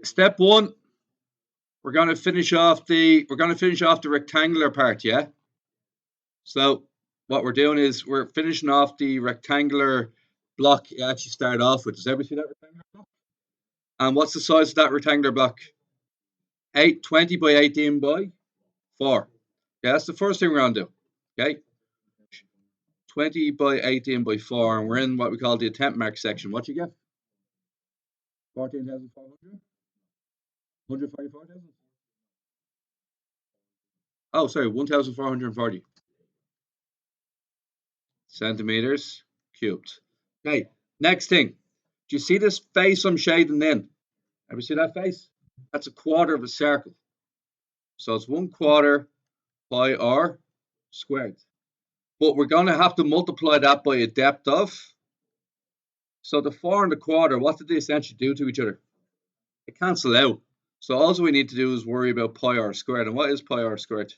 Step one, we're going to finish off the rectangular part, yeah? So what we're doing is we're finishing off the rectangular block you actually started off with. Does everybody see that rectangular block? And what's the size of that rectangular block? 20 by 18 by 4. Yeah, that's the first thing we're going to do. Okay. 20 by 18 by 4, and we're in what we call the attempt mark section. What you get? 14,400? 144,000? Oh, sorry, 1,440 centimeters cubed. Okay, next thing. Do you see this face I'm shading in? Ever see that face? That's a quarter of a circle. So it's 1/4 pi r squared. But we're going to have to multiply that by a depth of. So the 4 and the quarter, what did they essentially do to each other? They cancel out. So all we need to do is worry about pi r squared. And what is pi r squared?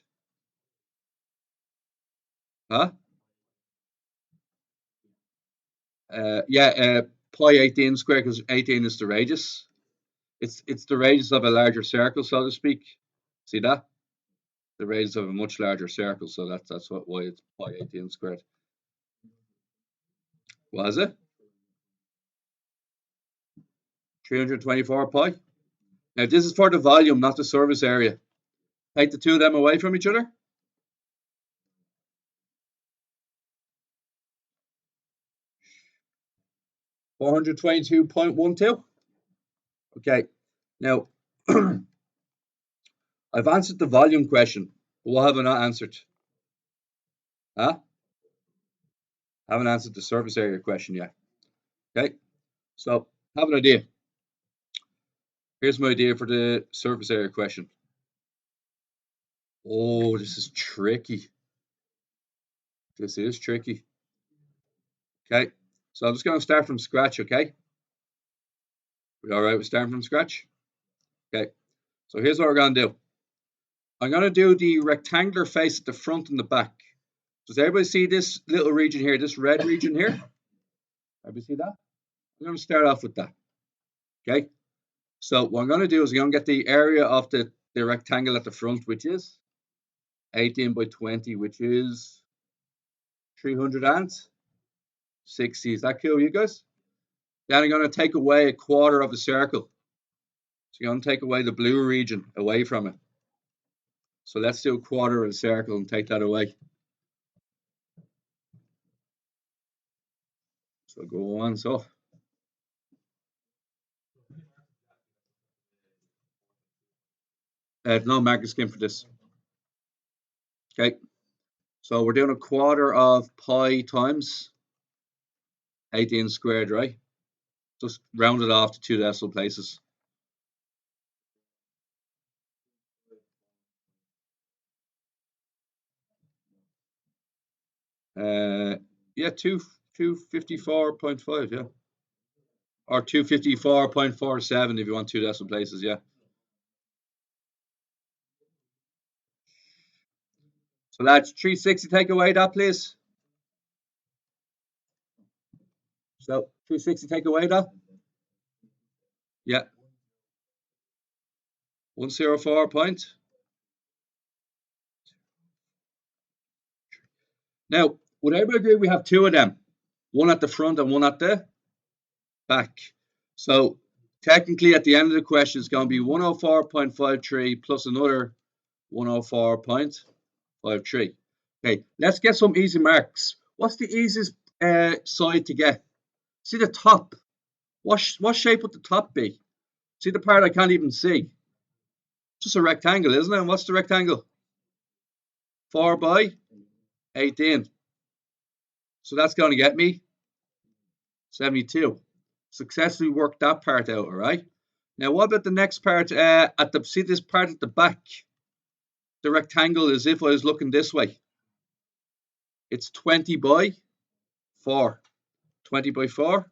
Huh? Pi 18 squared, because 18 is the radius. It's the radius of a larger circle, so to speak. See that? The radius of a much larger circle, so that's why it's pi 18 squared. What is it? 324 pi. Now this is for the volume, not the surface area. Take the two of them away from each other. $422.12. Okay, now I've answered the volume question, but what have I not answered? Huh? I haven't answered the surface area question yet. Okay, so have an idea. Here's my idea for the surface area question. Oh, this is tricky. This is tricky. Okay, so I'm just going to start from scratch, okay? We all right with starting from scratch? Okay, so here's what we're going to do. I'm going to do the rectangular face at the front and the back. Does everybody see this little region here, this red region here? Everybody see that? I'm going to start off with that. Okay, so what I'm going to do is I'm going to get the area of the rectangle at the front, which is 18 by 20, which is 360. Is that cool, you guys? Then I'm going to take away 1/4 of a circle. So you're going to take away the blue region away from it. So let's do 1/4 of a circle and take that away. So go on, so. No marker scheme for this. Okay. So we're doing 1/4 of pi times 18 squared, right? Just round it off to 2 decimal places. Yeah, 254.5, yeah. Or 254.47 if you want 2 decimal places, yeah. So that's 360. Take away that, please. So 360. Take away that. Yeah. 104 point. Now, would everybody agree we have 2 of them? One at the front and one at the back. So technically at the end of the question it's going to be 104.53 plus another 104.53. Okay, let's get some easy marks. What's the easiest side to get? See the top. What shape would the top be? See the part I can't even see? Just a rectangle, isn't it? And what's the rectangle? 4 by 18. So that's going to get me 72. Successfully worked that part out, all right? Now, what about the next part? See this part at the back? The rectangle is if I was looking this way. It's 20 by 4. 20 by 4,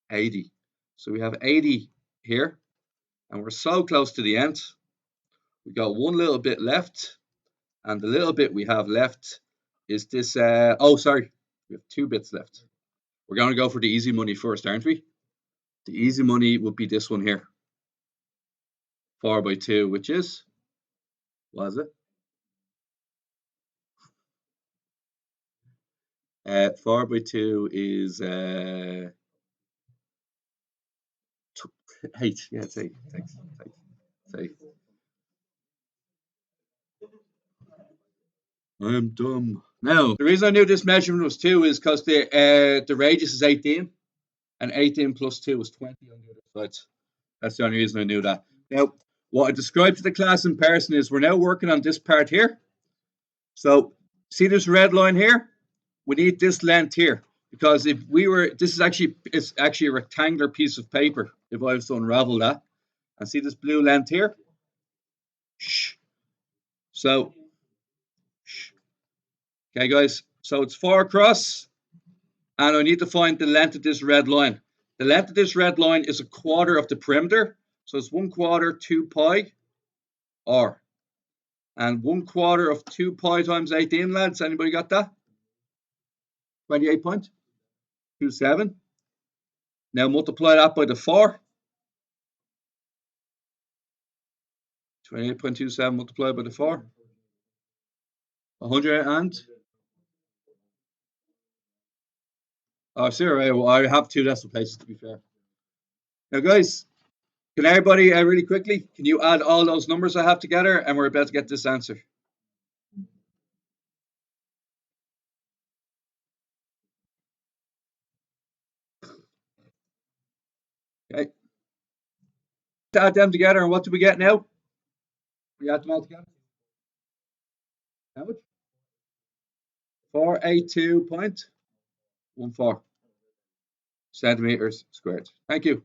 80. So we have 80 here, and we're so close to the end. We got one little bit left, and the little bit we have left is this. Sorry, we have 2 bits left. We're going to go for the easy money first, aren't we? The easy money would be this one here. 4 by 2, which is, was it? 4 by 2 is 8. Yeah, it's 8. Thanks. It's 8. I'm dumb. Now, the reason I knew this measurement was 2 is because the radius is 18, and 18 plus 2 is 20 on the other side. That's the only reason I knew that. Now, what I described to the class in person is we're now working on this part here. So, see this red line here? We need this length here. Because if we were, it's actually a rectangular piece of paper, if I was to unravel that. And see this blue length here? So, okay, guys. So it's 4 across, and I need to find the length of this red line. The length of this red line is a quarter of the perimeter. So it's 1/4 2 pi r. And 1/4 of 2 pi times 18, lads. Anybody got that? 28.27. Now multiply that by the 4. 28.27 multiplied by the 4. 100 and... Oh, sorry, well, I have 2 decimal places, to be fair. Now, guys, can everybody, really quickly, can you add all those numbers I have together, and we're about to get this answer? Okay. To add them together, and what do we get now? We add them all together. How much? 482.14 centimeters squared. Thank you.